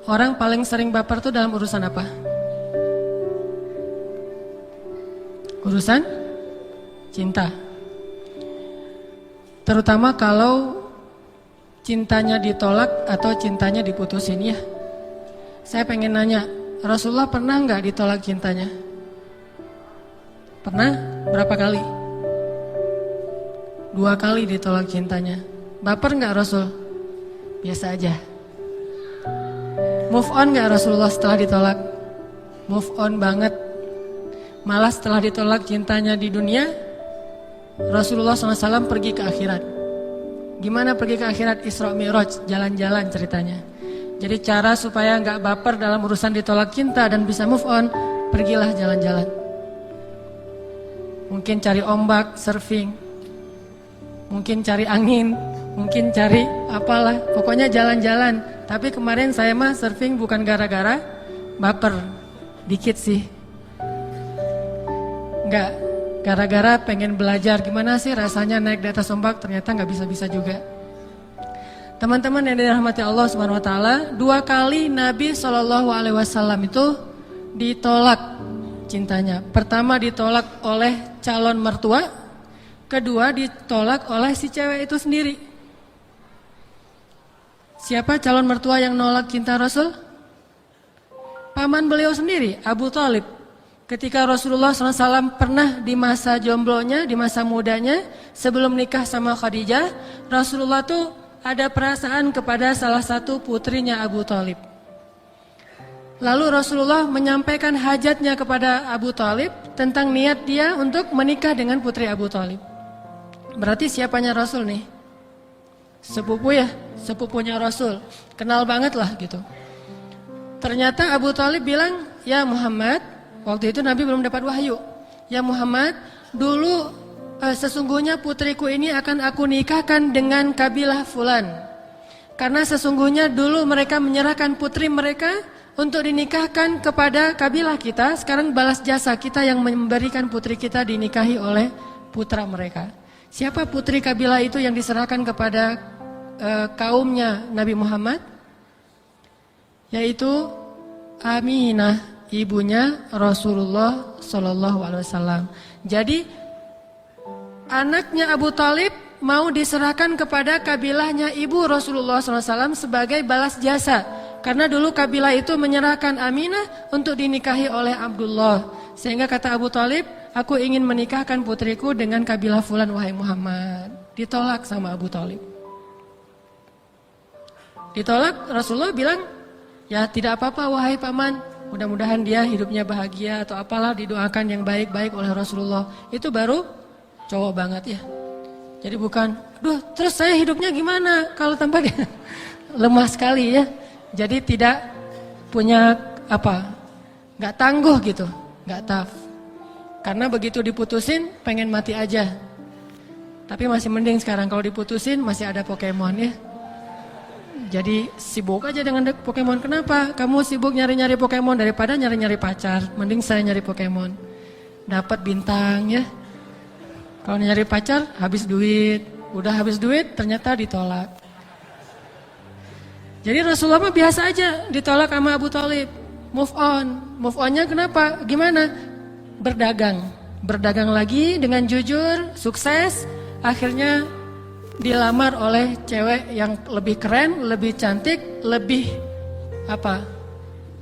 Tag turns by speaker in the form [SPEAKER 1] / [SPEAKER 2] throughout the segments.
[SPEAKER 1] orang paling sering baper tuh dalam urusan apa? Urusan cinta. Terutama kalau cintanya ditolak atau cintanya diputusin ya. Saya pengen nanya, Rasulullah pernah nggak ditolak cintanya? Pernah? Berapa kali? 2 kali ditolak cintanya. Baper nggak Rasul? Biasa aja. Move on nggak Rasulullah setelah ditolak? Move on banget. Malah setelah ditolak cintanya di dunia, Rasulullah SAW pergi ke akhirat. Gimana pergi ke akhirat? Isra Mi'raj, jalan-jalan ceritanya. Jadi cara supaya nggak baper dalam urusan ditolak cinta dan bisa move on, pergilah jalan-jalan. Mungkin cari ombak, surfing. Mungkin cari angin, mungkin cari apalah. Pokoknya jalan-jalan. Tapi kemarin saya mah surfing bukan gara-gara baper. Dikit sih. Enggak, gara-gara pengen belajar gimana sih rasanya naik di atas ombak, ternyata nggak bisa-bisa juga. Teman-teman yang dirahmati Allah Subhanahu wa taala, 2 kali Nabi SAW itu ditolak cintanya. Pertama ditolak oleh calon mertua, kedua ditolak oleh si cewek itu sendiri. Siapa calon mertua yang nolak cinta Rasul? Paman beliau sendiri, Abu Thalib. Ketika Rasulullah SAW pernah di masa jomblonya, di masa mudanya, sebelum nikah sama Khadijah, Rasulullah tuh ada perasaan kepada salah satu putrinya Abu Thalib. Lalu Rasulullah menyampaikan hajatnya kepada Abu Thalib tentang niat dia untuk menikah dengan putri Abu Thalib. Berarti siapanya Rasul nih? Sepupu ya, sepupunya Rasul. Kenal banget lah gitu. Ternyata Abu Thalib bilang, ya Muhammad, waktu itu Nabi belum dapat wahyu. Ya Muhammad, dulu sesungguhnya putriku ini akan aku nikahkan dengan kabilah fulan. Karena sesungguhnya dulu mereka menyerahkan putri mereka untuk dinikahkan kepada kabilah kita. Sekarang balas jasa kita yang memberikan putri kita dinikahi oleh putra mereka. Siapa putri kabilah itu yang diserahkan kepada kaumnya Nabi Muhammad? Yaitu Aminah, ibunya Rasulullah SAW. Jadi anaknya Abu Thalib mau diserahkan kepada kabilahnya ibu Rasulullah SAW sebagai balas jasa. Karena dulu kabilah itu menyerahkan Aminah untuk dinikahi oleh Abdullah. Sehingga kata Abu Thalib, aku ingin menikahkan putriku dengan kabilah fulan wahai Muhammad. Ditolak sama Abu Thalib. Ditolak, Rasulullah bilang, ya tidak apa-apa wahai paman. Mudah-mudahan dia hidupnya bahagia atau apalah, didoakan yang baik-baik oleh Rasulullah. Itu baru cowok banget ya. Jadi bukan, aduh terus saya hidupnya gimana kalau tanpa dia. Lemah sekali ya. Jadi tidak punya apa, gak tangguh gitu, gak tough. Karena begitu diputusin pengen mati aja. Tapi masih mending sekarang kalau diputusin masih ada Pokemon ya. Jadi sibuk aja dengan Pokemon. Kenapa? Kamu sibuk nyari-nyari Pokemon daripada nyari-nyari pacar. Mending saya nyari Pokemon. Dapat bintang ya. Kalau nyari pacar habis duit. Udah habis duit ternyata ditolak. Jadi Rasulullah mah biasa aja ditolak sama Abu Thalib. Move on. Move onnya kenapa? Gimana? Berdagang. Berdagang lagi dengan jujur, sukses. Akhirnya dilamar oleh cewek yang lebih keren, lebih cantik, lebih apa?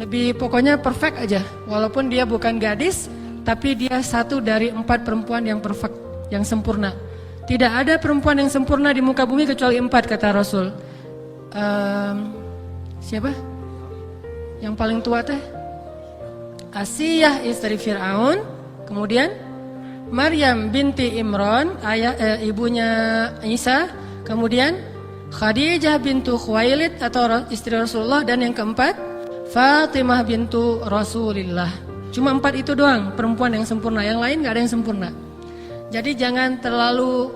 [SPEAKER 1] Lebih pokoknya perfect aja. Walaupun dia bukan gadis, tapi dia satu dari 4 perempuan yang perfect, yang sempurna. Tidak ada perempuan yang sempurna di muka bumi kecuali 4 kata Rasul. Siapa? Yang paling tua teh? Asiyah istri Fir'aun, kemudian Maryam binti Imran, ibunya Isa, kemudian Khadijah bintu Khuwailid atau istri Rasulullah, dan yang keempat Fatimah bintu Rasulillah. Cuma 4 itu doang perempuan yang sempurna, yang lain gak ada yang sempurna. Jadi jangan terlalu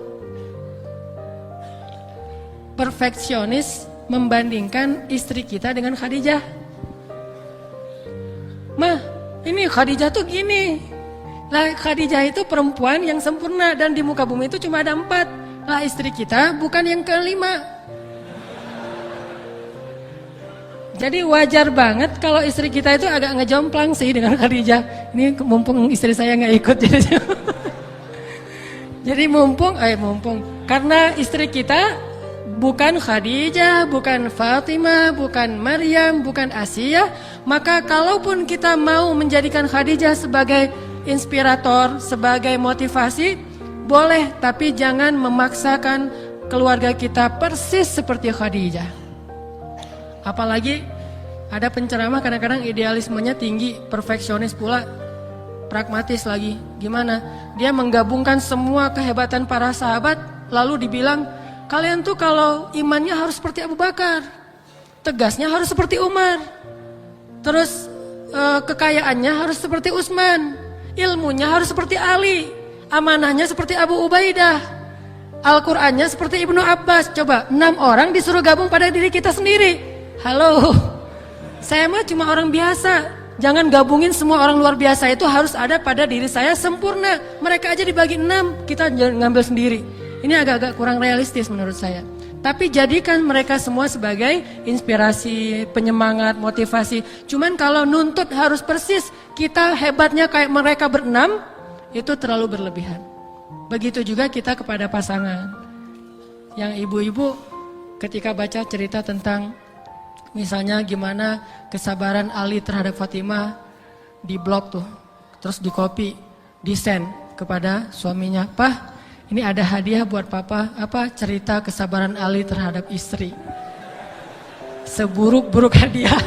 [SPEAKER 1] perfeksionis membandingkan istri kita dengan Khadijah. Mah, ini Khadijah tuh gini. Lah Khadijah itu perempuan yang sempurna dan di muka bumi itu cuma ada 4. Lah istri kita bukan yang ke-5. Jadi wajar banget kalau istri kita itu agak ngejomplang sih dengan Khadijah. Ini mumpung istri saya nggak ikut jadi mumpung karena istri kita bukan Khadijah, bukan Fatimah, bukan Maryam, bukan Asia, maka kalaupun kita mau menjadikan Khadijah sebagai inspirator, sebagai motivasi, boleh, tapi jangan memaksakan keluarga kita persis seperti Khadijah. Apalagi ada penceramah kadang-kadang idealismenya tinggi, perfeksionis pula, pragmatis lagi. Gimana? Dia menggabungkan semua kehebatan para sahabat, lalu dibilang, kalian tuh kalau imannya harus seperti Abu Bakar, tegasnya harus seperti Umar, terus kekayaannya harus seperti Utsman, ilmunya harus seperti Ali, amanahnya seperti Abu Ubaidah, Al-Qur'annya seperti Ibnu Abbas. Coba 6 orang disuruh gabung pada diri kita sendiri. Halo, saya mah cuma orang biasa. Jangan gabungin semua orang luar biasa itu harus ada pada diri saya sempurna. Mereka aja dibagi 6, kita ngambil sendiri. Ini agak-agak kurang realistis menurut saya. Tapi jadikan mereka semua sebagai inspirasi, penyemangat, motivasi. Cuman kalau nuntut harus persis, kita hebatnya kayak mereka ber-6, itu terlalu berlebihan. Begitu juga kita kepada pasangan. Yang ibu-ibu ketika baca cerita tentang misalnya gimana kesabaran Ali terhadap Fatimah di blog tuh, terus di copy, di send kepada suaminya, "Pah, ini ada hadiah buat papa, apa cerita kesabaran Ali terhadap istri." Seburuk-buruk hadiah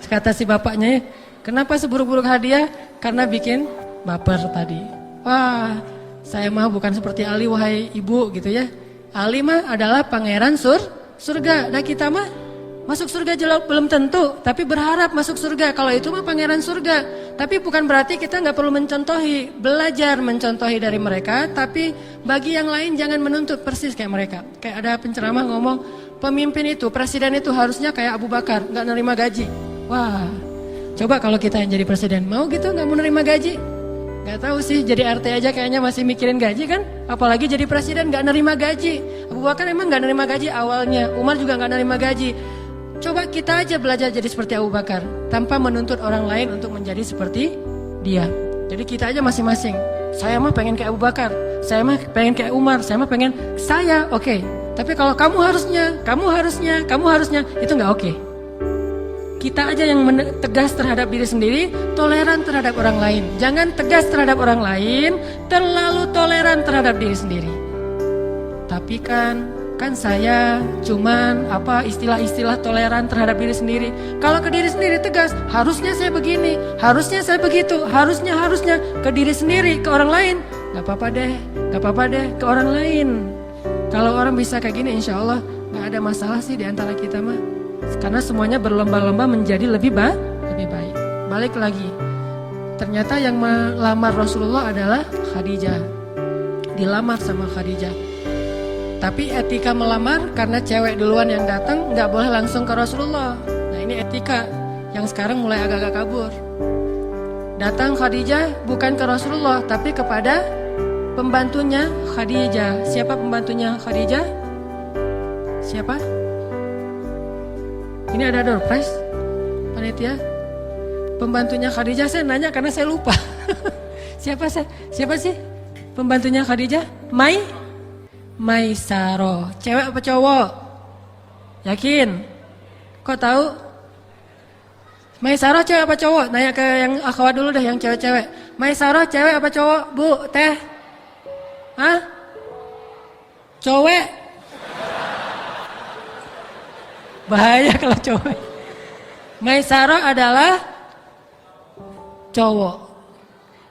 [SPEAKER 1] kata si bapaknya. Kenapa seburuk-buruk hadiah? Karena bikin baper tadi. Wah, saya mah bukan seperti Ali wahai ibu gitu ya. Ali mah adalah pangeran surga. Dan kita mah masuk surga belum tentu, tapi berharap masuk surga. Kalau itu mah pangeran surga. Tapi bukan berarti kita nggak perlu mencontohi, belajar mencontohi dari mereka. Tapi bagi yang lain jangan menuntut persis kayak mereka. Kayak ada penceramah ngomong, pemimpin itu, presiden itu harusnya kayak Abu Bakar, nggak nerima gaji. Wah, coba kalau kita yang jadi presiden, mau gitu nggak mau nerima gaji? Nggak tahu sih, jadi RT aja kayaknya masih mikirin gaji kan? Apalagi jadi presiden nggak nerima gaji. Abu Bakar emang nggak nerima gaji awalnya, Umar juga nggak nerima gaji. Coba kita aja belajar jadi seperti Abu Bakar tanpa menuntut orang lain untuk menjadi seperti dia. Jadi kita aja masing-masing. Saya mah pengen kayak Abu Bakar, saya mah pengen kayak Umar, saya mah pengen saya, oke. Tapi kalau kamu harusnya, itu nggak oke. Kita aja yang tegas terhadap diri sendiri, toleran terhadap orang lain. Jangan tegas terhadap orang lain, terlalu toleran terhadap diri sendiri. Tapi kan saya cuman istilah-istilah toleran terhadap diri sendiri. Kalau ke diri sendiri tegas, harusnya saya begini, harusnya saya begitu, harusnya ke diri sendiri, ke orang lain nggak apa-apa deh ke orang lain. Kalau orang bisa kayak gini, insya Allah nggak ada masalah sih di antara kita mah. Karena semuanya berlomba-lomba menjadi lebih baik. Balik lagi, ternyata yang melamar Rasulullah adalah Khadijah. Dilamar sama Khadijah. Tapi etika melamar karena cewek duluan yang datang nggak boleh langsung ke Rasulullah. Nah ini etika yang sekarang mulai agak-agak kabur. Datang Khadijah bukan ke Rasulullah tapi kepada pembantunya Khadijah. Siapa pembantunya Khadijah? Siapa? Ini ada door prize panitia. Pembantunya Khadijah, saya nanya karena saya lupa. Siapa sih pembantunya Khadijah? Maisaro, cewek apa cowok? Yakin? Kok tahu? Maisaro cewek apa cowok? Nanya ke yang akhwat dulu deh, yang cewek-cewek. Maisaro cewek apa cowok? Bu, teh? Hah? Cowek? Bahaya kalau cowok. Maisaro adalah cowok.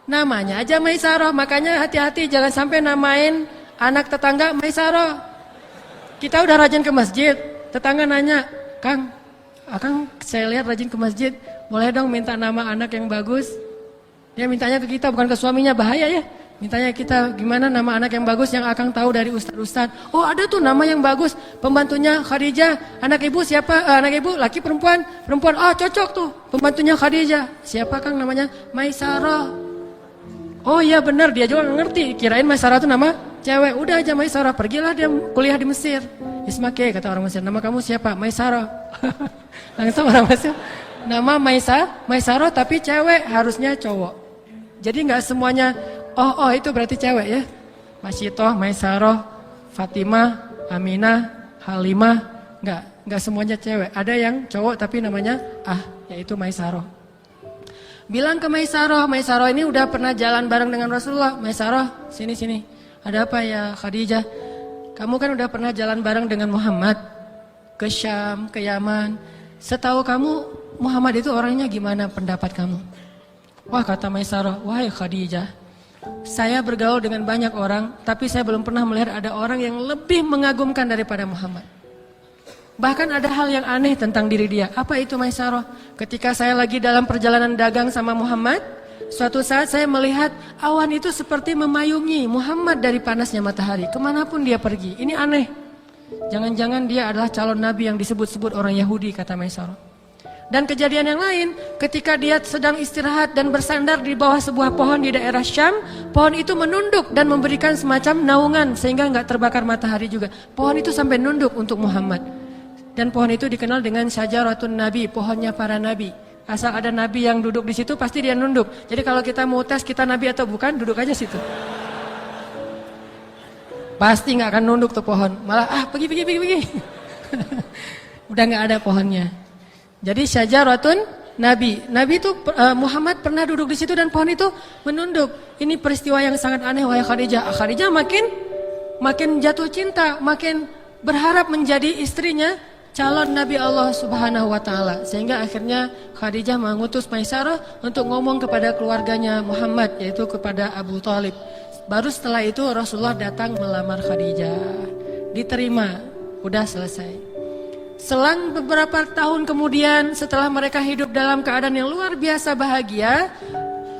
[SPEAKER 1] Namanya aja Maisaro, makanya hati-hati jangan sampai namain anak tetangga Maisaro. Kita udah rajin ke masjid, tetangga nanya, Akang saya lihat rajin ke masjid, boleh dong minta nama anak yang bagus? Dia mintanya ke kita, bukan ke suaminya, bahaya ya. Mintanya kita, gimana nama anak yang bagus yang Akang tahu dari ustad-ustad. Oh ada tuh nama yang bagus, pembantunya Khadijah. Anak ibu siapa? Anak ibu laki perempuan? Perempuan, oh cocok tuh, pembantunya Khadijah. Siapa Kang namanya? Maisaro. Oh iya benar, dia juga ngerti, kirain Maisaro itu nama cewek. Udah aja Maisaro, pergilah dia kuliah di Mesir. Ismake kata orang Mesir, nama kamu siapa? Maisaro. Langsung orang masuk. Nama Maisarah tapi cewek, harusnya cowok. Jadi nggak semuanya oh itu berarti cewek ya. Masyitoh, Maisarah, Fatimah, Aminah, Halimah, nggak semuanya cewek. Ada yang cowok tapi namanya yaitu Maisarah. Bilang ke Maisarah ini udah pernah jalan bareng dengan Rasulullah. Maisarah, sini. Ada apa ya Khadijah? Kamu kan udah pernah jalan bareng dengan Muhammad ke Syam, ke Yaman. Setahu kamu Muhammad itu orangnya gimana, pendapat kamu? Wah, kata Maisarah, wahai Khadijah, saya bergaul dengan banyak orang, tapi saya belum pernah melihat ada orang yang lebih mengagumkan daripada Muhammad. Bahkan ada hal yang aneh tentang diri dia. Apa itu Maisarah? Ketika saya lagi dalam perjalanan dagang sama Muhammad, suatu saat saya melihat awan itu seperti memayungi Muhammad dari panasnya matahari. Kemanapun dia pergi. Ini aneh. Jangan-jangan dia adalah calon nabi yang disebut-sebut orang Yahudi, kata Maisarah. Dan kejadian yang lain, ketika dia sedang istirahat dan bersandar di bawah sebuah pohon di daerah Syam, pohon itu menunduk dan memberikan semacam naungan sehingga nggak terbakar matahari juga. Pohon itu sampai nunduk untuk Muhammad. Dan pohon itu dikenal dengan syajaratun nabi, pohonnya para nabi. Asal ada nabi yang duduk di situ pasti dia nunduk. Jadi kalau kita mau tes kita nabi atau bukan, duduk aja situ. Pasti nggak akan nunduk tuh pohon. Malah pergi. Udah nggak ada pohonnya. Jadi syajaratun nabi. Nabi itu Muhammad pernah duduk di situ dan pohon itu menunduk. Ini peristiwa yang sangat aneh wahai Khadijah. Khadijah makin jatuh cinta, makin berharap menjadi istrinya calon Nabi Allah Subhanahu wa taala. Sehingga akhirnya Khadijah mengutus Maisarah untuk ngomong kepada keluarganya Muhammad, yaitu kepada Abu Thalib. Baru setelah itu Rasulullah datang melamar Khadijah. Diterima, udah selesai. Selang beberapa tahun kemudian, setelah mereka hidup dalam keadaan yang luar biasa bahagia,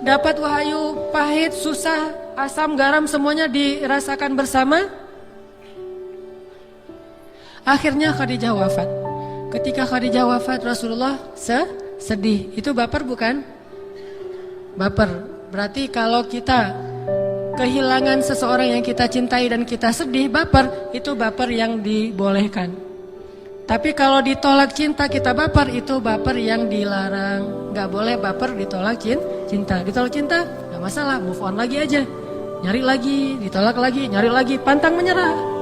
[SPEAKER 1] dapat wahyu, pahit, susah, asam, garam semuanya dirasakan bersama. Akhirnya Khadijah wafat. Ketika Khadijah wafat, Rasulullah sedih. Itu baper bukan? Baper. Berarti kalau kita kehilangan seseorang yang kita cintai dan kita sedih, baper, itu baper yang dibolehkan. Tapi kalau ditolak cinta kita baper, itu baper yang dilarang. Gak boleh baper ditolak cinta. Ditolak cinta gak masalah, move on lagi aja. Nyari lagi, ditolak lagi, nyari lagi, pantang menyerah.